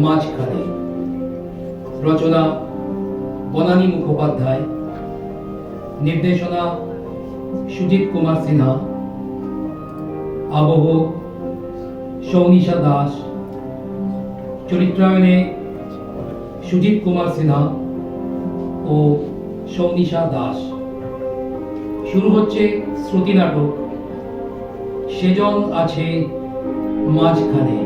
মাঝখানে। রচনা বনানী মুখোপাধ্যায়, নির্দেশনা সুজিত কুমার সিনহা, আবহ সৌনিশা দাস, চরিত্রায়নে সুজিত কুমার সিনহা ও সৌনিশা দাস। শুরু হচ্ছে শ্রুতি নাটক সেজন আছে মাঝখানে।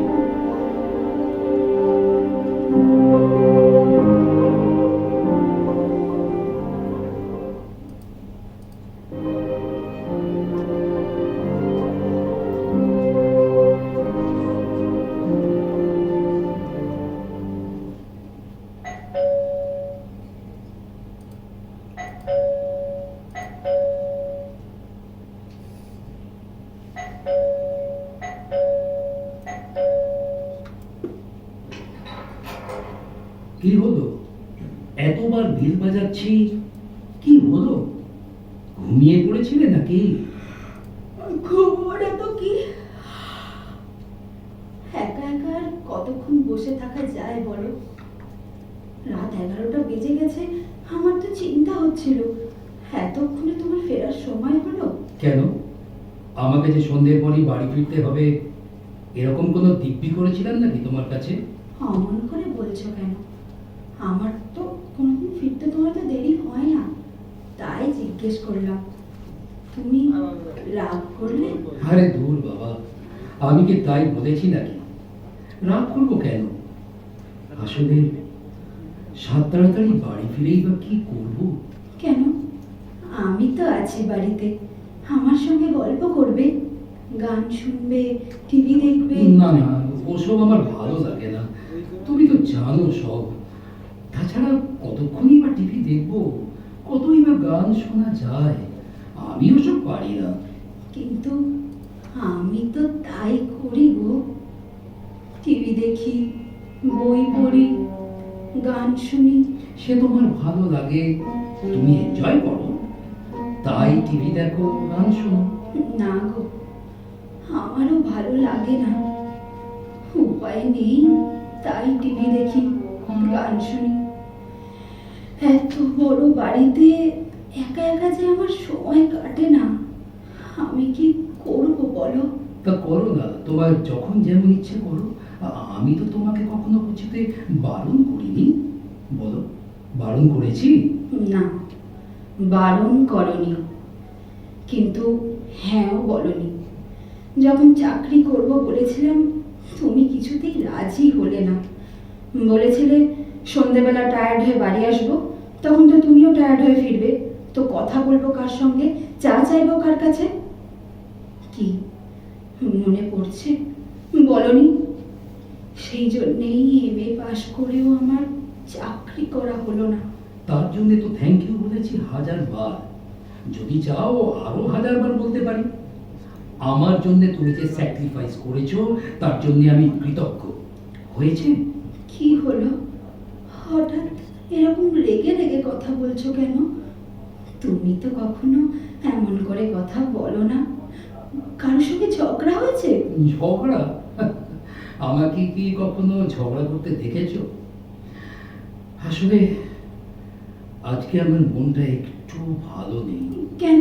কি হলো? এতবার বেল বাজাচ্ছি, কি হলো? ঘুমিয়ে পড়েছিলে নাকি? ঘুমোটা তো কি, একা একা আর কতক্ষণ বসে থাকা যায় বলো? রাত 11টা বেজে গেছে। আমার তো চিন্তা হচ্ছিল এতক্ষণে তোমার ফেরার সময় হলো। কেন? আমাকে যে সন্ধ্যের পরই বাড়ি ফিরতে হবে এরকম কোনো দিব্যি করেছিলাম নাকি তোমার কাছে? অমন করে বলছো কেন? আমার তো কোনোদিন ফিরতে তোমার তো দেরি হয় না, তাই জিজ্ঞেস করলাম। তুমি রাগ করলে? আরে দূর বাবা, আমি কি তাই বলেছি নাকি? রাগ করবো কেন? আসলে সাত তাড়াতাড়ি বাড়ি ফিরেই বা কি করবো? কেন? আমি তো আছি বাড়িতে, আমার সঙ্গে গল্প করবে, গান শুনবে, টিভি দেখবে। না না, ওসব আমার ভালো লাগে না। তুমি তো জানো সব। তাছাড়া কতক্ষণই বা টিভি দেখবো, কতই বা গান শোনা যায়? আমি ওসব পারি না। কিন্তু আমি তো তাই করি গো। টিভি দেখি, বই পড়ি, গান শুনি। সে তোমার ভালো লাগে, তুমি এনজয় করো, তাই টিভি দেখো, গান শোনো। না গো, আমারও ভালো লাগে না, উপায় নেই, তাই টিভি দেখি, গান শুনি। এত বড় বাড়িতে একা একা যে আমার সময় কাটে না, আমি কি করব বলো? তা করো না, তোমার যখন যেমন ইচ্ছে করো। আমি তো তোমাকে কখনো কিছুতে বারণ করিনি। বলো, বারণ করেছি? না, বারণ করনি, কিন্তু হ্যাঁও বলনি। যখন চাকরি করব বলেছিলাম, তুমি কিছুতেই রাজি হলে না। বলেছিলে সন্ধ্যেবেলা টায়ার্ড হয়ে বাড়ি আসবো, তখন তো তুমিও টায়ার্ড হয়ে ফিরবে, তো কথা বলবো কার সঙ্গে, চা চাইবো কার কাছে? কি মনে পড়ছে? বলনি? সেই জন্যেই এমএ পাশ করেও আমার চাকরি করা হলো না। তার জন্য তো থ্যাংক ইউ বলেছি 1000 বার। যদি চাও আরো 1000 বার বলতে পারি। আমার জন্য তুমি যে স্যাক্রিফাইস করেছো তার জন্য আমি কৃতজ্ঞ। হয়েছে? কি হলো? হঠাৎ এরকম রেগে রেগে কথা বলছো কেন? তুমি তো কখনো এমন করে কথা বলো না। কারোর সঙ্গে ঝগড়া হয়েছে? ঝগড়া? আমাকে কি কখনো ঝগড়া করতে দেখেছো? আসলে আজকে আমার মনটা একটু ভালো নেই। কেন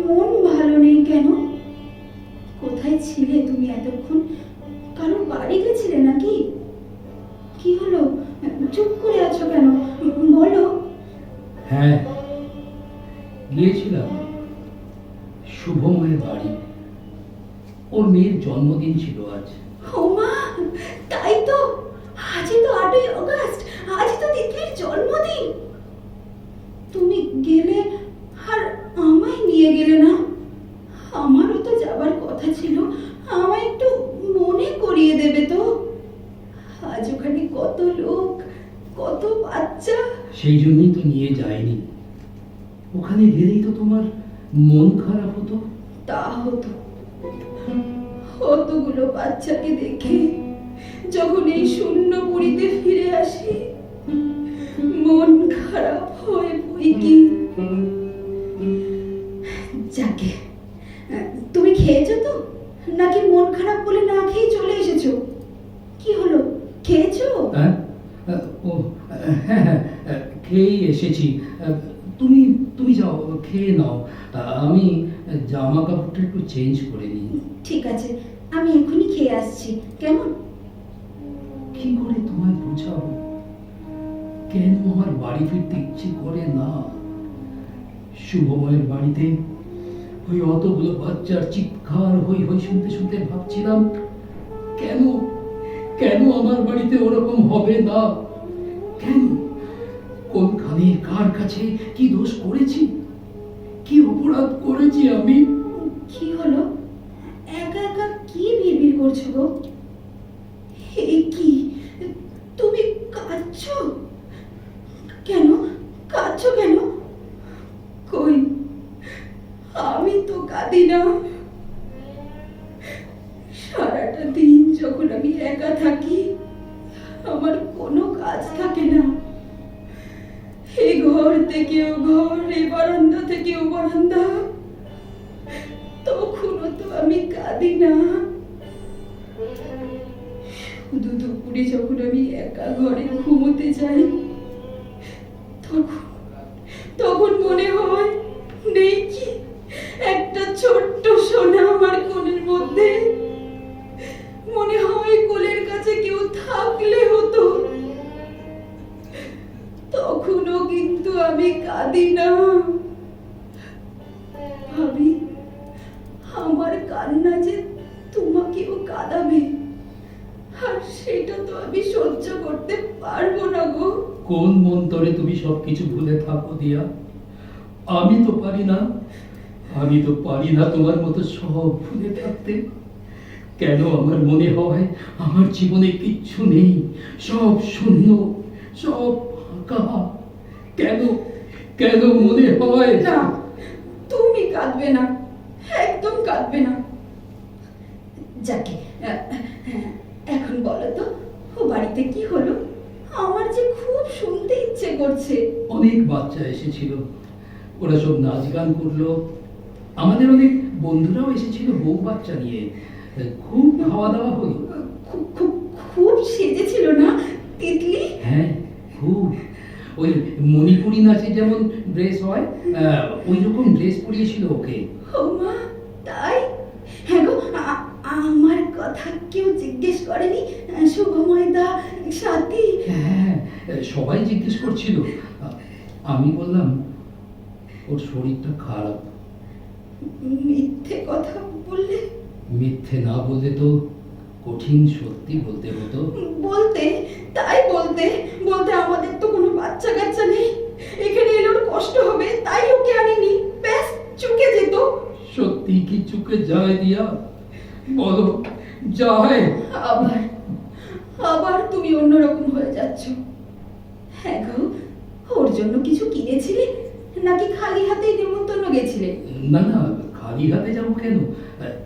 মন ভালো নেই কেন? কোথায় ছিলে তুমি এতক্ষণ? কারোর বাড়ি গেছিলে নাকি? কি হলো, চুপ করে আছো কেন? বলো। হ্যাঁ, গিয়েছিলাম শুভময়ের বাড়ি। ওর মেয়ের জন্মদিন ছিল আজ। ওমা, তাই তো, আজই তো 8ই অগস্ট, আজই তো তিতলির জন্মদিন। তুমি গেলে আর আমায় নিয়ে গেলে না? আমারও তো যাবার কথা ছিল, আমায় একটু মনে করিয়ে দেবে তো? আজ ওখানে কত লোক, কত বাচ্চা। সেই জন্যই তো নিয়ে যায়নি। ওখানে গেলেই তো তোমার মন খারাপ হতো। তা হতো, কতগুলো বাচ্চাকে দেখে যখন এই শূন্য পুরীতে ফিরে আসি, মন খারাপ হয় বই কি। যাকে, তুমি খেয়েছো তো, নাকি মন খারাপ বলে না খেয়ে চলে এসেছো? কি হলো, খেয়েছো? ও হ্যাঁ হ্যাঁ, খেয়েই এসেছি। তুমি তুমি যাও, খেয়ে নাও। আমি জামা কাপড়টা একটু চেঞ্জ করে নিই। ঠিক আছে, আমি এক্ষুনি খেয়ে আসছি, কেমন? কি করে তোমায় বোঝাবো কেন আমার বাড়ি ফিরতে ইচ্ছে করে না? শুভময়ের বাড়িতে ওই অতগুলো বাচ্চার চিৎকার হই হই শুনতে শুনতে ভাবছিলাম, কেন কেন আমার বাড়িতে ওরকম হবে না? কেন? কোনখানে কার কাছে কি দোষ করেছি? কি অপরাধ করেছি আমি? কি হলো? একা একা কি বিড়বিড় করছো গো? এই কি, তুমি কাঁদছো? কেন কাঁদছো কেন? কই, আমি তো কাঁদি না। সারাটা দিন যখন আমি একা থাকি, আমার কোনো কাজ থাকে না। এই ঘর থেকে ও ঘর, এই বারান্দা থেকে ও বারান্দা, তখনও তো আমি কাঁদি না। শুধু দুপুরে যখন আমি একা ঘরে ঘুমোতে যাই, তখন তখন মনে হয় নেই কি একটা ছোট্ট সোনা আমার কোলের মধ্যে। মনে হয় কোলের কাছে কেউ থাকলে হতো। তখনও কিন্তু আমি কাঁদি না। ভাবি, আমার কান্না যে তোমাকেও কাঁদাবে, আর সেটা তো আমি সহ্য করতে পারবো না গো। কোন মন্তরে তুমি সবকিছু ভুলে থাকো দিয়া? আমি তো পারি না, আমি তো পারি না তোমার মতো সব ভুলে থাকতে। কেন আমার মনে হয় আমার জীবনে কিচ্ছু নেই, সব শূন্য, সব ফাঁকা? কেন কেন মনে হয় না, তুমি কাঁদবে না, একদম কাঁদবে না। যাকে, এখন বলো তো, ও বাড়িতে কি হলো? আমার যে খুব শুনতে ইচ্ছে করছে। অনেক বাচ্চা এসেছিল, ওরা সব নাচ গান করলো। আমাদের অনেক বন্ধুরাও এসেছিল বউ বাচ্চা নিয়ে। খুব খাওয়া দাওয়া হলো। খুব খুব খুব সেজেছিল না তিতলি? হ্যাঁ, খুব। ওই মণিপুরি নাচে যেমন ড্রেস হয়, ওই রকম ড্রেস পরিয়েছিল ওকে। ও মা, তাই? হ্যাঁ গো, আমার কথা কেউ জিজ্ঞেস করেনি? শুভময়দা, সাথী? হ্যাঁ, সবাই জিজ্ঞেস করছিল। আমি বললাম ওর শরীরটা খারাপ। মিথ্যে কথা বললে? মিথ্যে না বললে তো কঠিন সত্যি বলতে হতো। বলতে, তাই বলতে বলতে আমাদের তো কোনো বাচ্চা কাচ্চা নেই, এখানে এলে ওর কষ্ট হবে তাই ওকে আনিনি, ব্যাস চুকে যেত। সত্যি কি চুকে যায় দিয়া? বলো, যায়? আবার আবার তুমি অন্যরকম হয়ে যাচ্ছ। হ্যাঁ গো, ওর জন্য কিছু কিনেছিলে নাকি খালি হাতেই নেমন্তন্ন গেছিলে? না না, খালি হাতে যাবো কেন?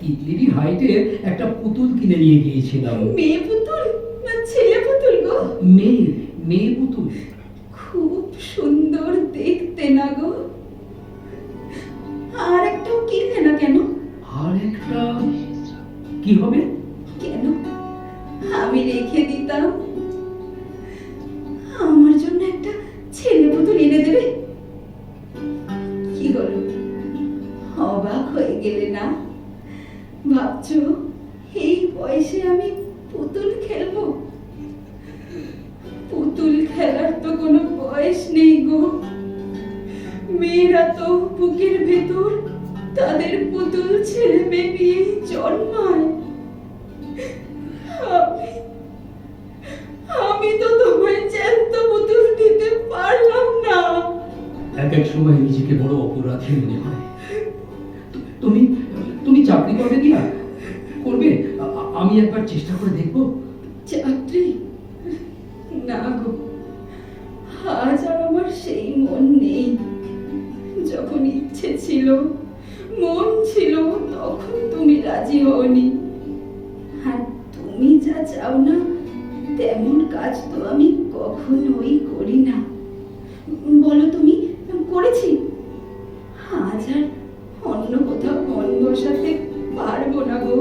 তিতলিরই হাইটের একটা পুতুল কিনে নিয়ে গিয়েছিলাম। মেয়ে পুতুল না ছেলে পুতুল গো? মেয়ে, মেয়ে পুতুল। খুব সুন্দর দেখতে না গো? আর একটাও কিনলে না কেন? আর একটা কি হবে? কেন, আমি রেখে দিতাম। আমার জন্য একটা ছেলে পুতুল এনে দেবে? কি হলো, অবাক হয়ে গেলে না? ভাবছো এই বয়সে আমি পুতুল খেলবো? পুতুল খেলার তো কোনো বয়স নেই গো। মেয়েরা তো বুকের ভেতর তাদের পুতুল ছেলে মেয়ে নিয়ে জন্মায়। আমি তো তোমায় জ্যান্ত পুতুল দিতে পারলাম না। এক এক সময় নিজেকে বড় অপরাধী মনে হয়। তুমি তুমি চাকরি করবে কি না? করবে? আমি একবার চেষ্টা করে দেখবো। চাকরি? না গো, আজ আর আমার সেই মন নেই। যখন ইচ্ছে ছিল, মন ছিল, তখন তুমি রাজি হওনি। আর তুমি যা চাও না তেমন কাজ তো আমি কখনোই করি না। বলো, তুমি করেছি? আজ আর অন্য কোথাও মন বসাতে পারবো না গো।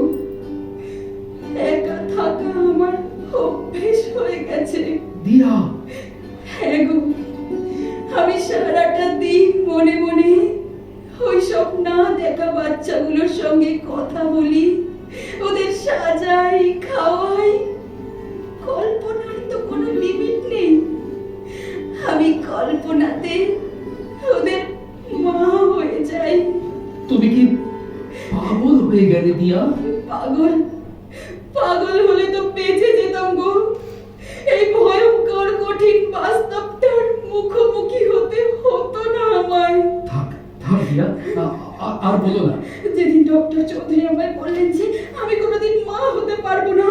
একা থাকা আমার অভ্যেস হয়ে গেছে। দিয়া, সঙ্গে কথা বলি, ওদের সাজাই, খাওয়াই। কল্পনার তো কোনো লিমিট নেই। আমি কল্পনাতে ওদের মা হয়ে যাই। তুমি কি পাগল হয়ে গেলে দিয়া? পাগল পাগল হলে তো বেঁচে যেতাম গো। এই ভয়ঙ্কর কঠিন বাস্তবটার মুখোমুখি হতে হতো না আমায়। থাক থাক দিয়া, আর বলো না। যেদিন ডক্টর চৌধুরী আমায় বললেন যে আমি কোনোদিন মা হতে পারবো না,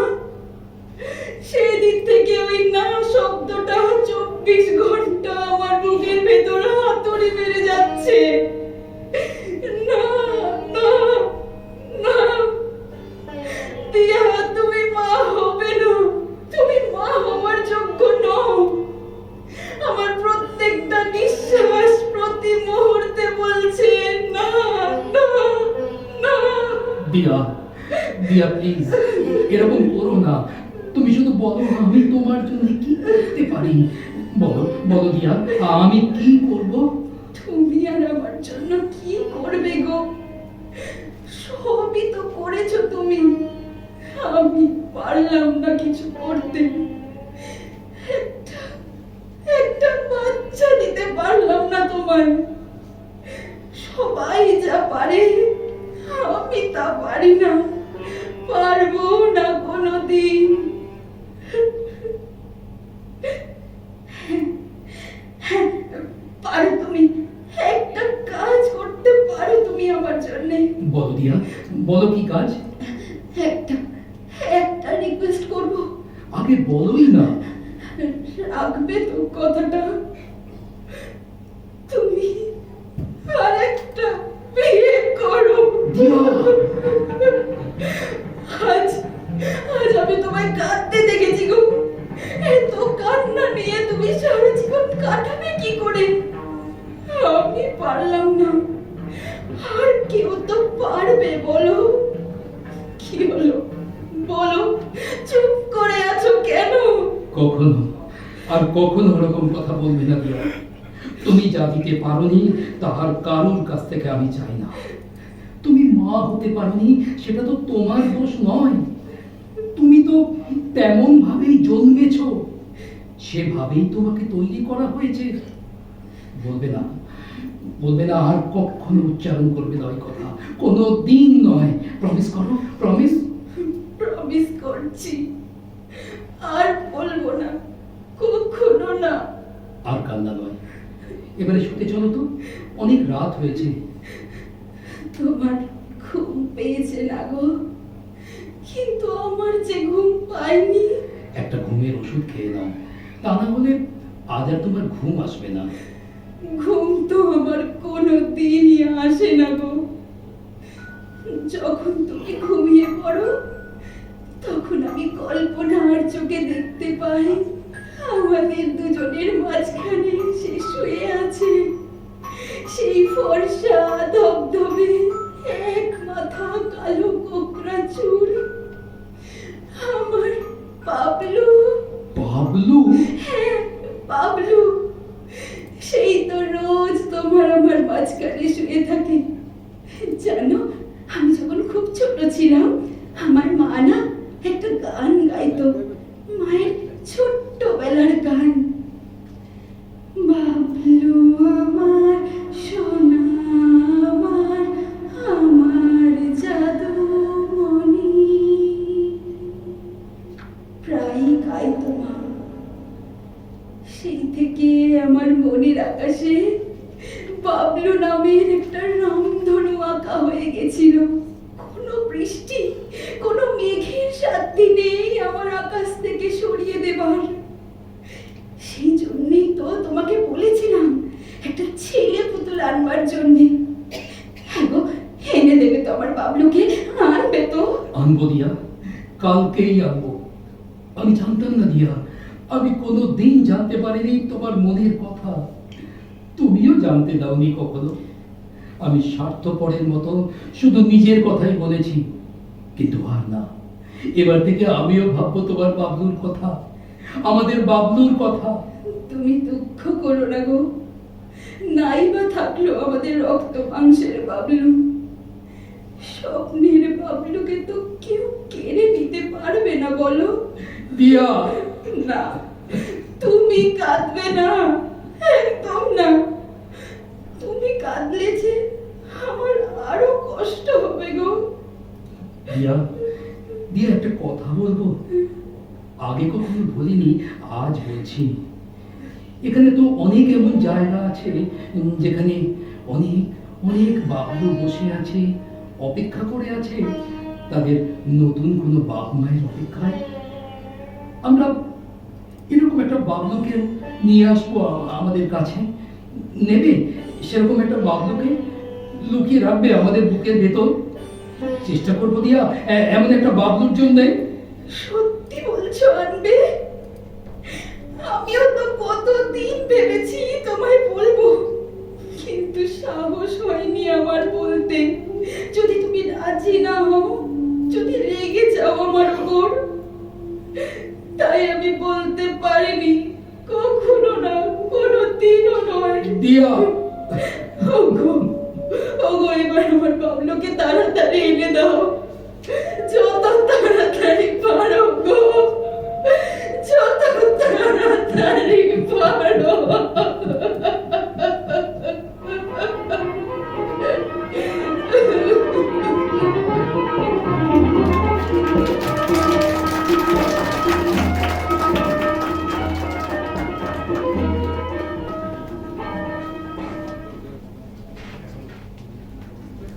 সেই দিন থেকে ওই না শব্দটা 24 ঘন্টা আমার বুকের ভেতর হাতুড়ি মেরে যাচ্ছে। না না না দিয়া, তুমি মা হবে না। তুমি মা হওয়ার যোগ্য নও। আমার প্রত্যেকটা নিঃশ্বাস প্রতি মুহূর্তে বলছে না না না। দিয়া, দিয়া প্লিজ, এরকম করো না। তুমি শুধু বলো আমি তোমার জন্য কি করতে পারি। বলো বলো দিয়া, আমি কি করব? তুমি আর আমার জন্য কি করবে গো? সবই তো করেছো তুমি। আমি পারলাম না কিছু করতে। একটা একটা বাচ্চা দিতে পারলাম না তোমায়। সবাই যা পারে আমি তা পারি না, পারবো না কোনোদিন। পারো তুমি, একটা কাজ করতে পারো তুমি আমার জন্য। বলো দিয়া, বলো কি কাজ? একটা একটা রিকোয়েস্ট করব। আগে বলোই না। রাখবে তো কথাটা? তুমি আরেকটা বিয়ে করো। দিয়া, আজ আজ আমি তোমায় কাঁদতে দেখেছি গো। এত কান্না নিয়ে তুমি সারা জীবন কাটাবে কি করে? আমি পারলাম না, আর কেউ তো পারবে বলো? কি হলো বলো, চুপ করে আছো কেন? কখনো আর কখনো ওরকম কথা বলবে না দিয়া। তুমি যা দিতে পারোনি তাহার কারোর কাছ থেকে আমি চাই না। তুমি মা হতে পারোনি সেটা তো তোমার দোষ নয়। তুমি তো তেমন ভাবেই জন্মেছ, সেভাবেই তোমাকে তৈরি করা হয়েছে। বলবে না, বলবে না, আর কখনো উচ্চারণ করবে না ওই কথা। কোনো দিন নয়। প্রমিস করো, প্রমিস। প্রমিস করছি, আর বলবো না, কখনো না। আর কান্না নয়, এবারে শুতে চলো তো, অনেক রাত হয়েছে। তোমার ঘুম পেয়েছে না গো? কিন্তু আমার যে ঘুম পাইনি। একটা ঘুমের ওষুধ খেয়ে নাও, তা না হলে আজ আর তোমার ঘুম আসবে না। ঘুম তো আমার কোনো দিনই আসে না গো। যখন তুমি ঘুমিয়ে পড়ো তখন আমি কল্পনার চোখে দেখতে পাই আমাদের দুজনের মাঝখানে সে শুয়ে আছে। সেই ফর্সা ধবধবে এক মাথা কালো কোকড়া চুল, আমার পাবলু। বাবলু? হ্যাঁ, পাবলু। সেই তো রোজ তোমার আমার মাঝখানে শুয়ে থাকে। জানো, আমি যখন খুব ছোট ছিলাম আমার মা না একটা গান গাইতো, মায়ের ছোট্টবেলার গান। বাবলু আমার সোনা, আমার আমার জাদুমণি, প্রায়ই গাইতো মা। সেই থেকে আমার মনের আকাশে বাবলু নামের একটা রামধনু আঁকা হয়ে গেছিল। কোনো বৃষ্টি, কোনো মেঘের সাথে নেই আমার আকাশ থেকে সরিয়ে দেবার। সেই জন্যই তো তোমাকে বলেছিলাম একটা ছেলে পুতুল আনবার জন্যে। হ্যাঁ গো, এনে দেবে তো আমার বাবলুকে? আনবে তো? আনবো দিয়া, কালকেই আনবো। আমি জানতাম না দিয়া, আমি কোনো দিন জানতে পারিনি তোমার মনের কথা। তুমিও জানতে দাওনি কখনো। আমি স্বার্থপরের মতো শুধু নিজের কথাই বলেছি। কিন্তু আর না, এবার থেকে আমিও ভাববো তোমার বাবলুর কথা, আমাদের বাবলুর কথা। তুমি দুঃখ করো না গো, নাই বা থাকলো আমাদের রক্ত মাংসের বাবলু। স্বপ্নের বাবলুকে তো কেউ কেড়ে নিতে পারবে না বলো। দিয়া, না, তুমি কাঁদবে না, একদম না। তুমি কাঁদলে যে আমার আরো কষ্ট হবে গো। দিয়া, দিয়া একটা কথা বলবো, আগে কখনো বলিনি, আজ বলছি। এখানে তো অনেক এমন জায়গা আছে যেখানে অনেক অনেক বাবলু বসে আছে, অপেক্ষা করে আছে তাদের নতুন কোনো বাপ মায়ের অপেক্ষায়। আমরা এরকম একটা বাবলুকে নিয়ে আসবো আমাদের কাছে, নেবে সেরকম একটা বাবলুকে লুকিয়ে রাখবে আমাদের বুকের ভেতর। চেষ্টা করবো দিয়া এমন একটা বাবলুর জন্য। সত্যি বলছো আনবে? আমিও তো কতদিন ভেবেছি তোমায় বলবো, কিন্তু সাহস হয়নি আমার বলতে। যদি তুমি রাজি না হও, যদি রেগে যাও আমার উপর, তাই আমি বলতে পারিনি, কখনো না, কোনো দিনও নয়। দিয়া, ওগো, ওগো, এবার আমার বাবলুকে তাড়াতাড়ি এনে দাও।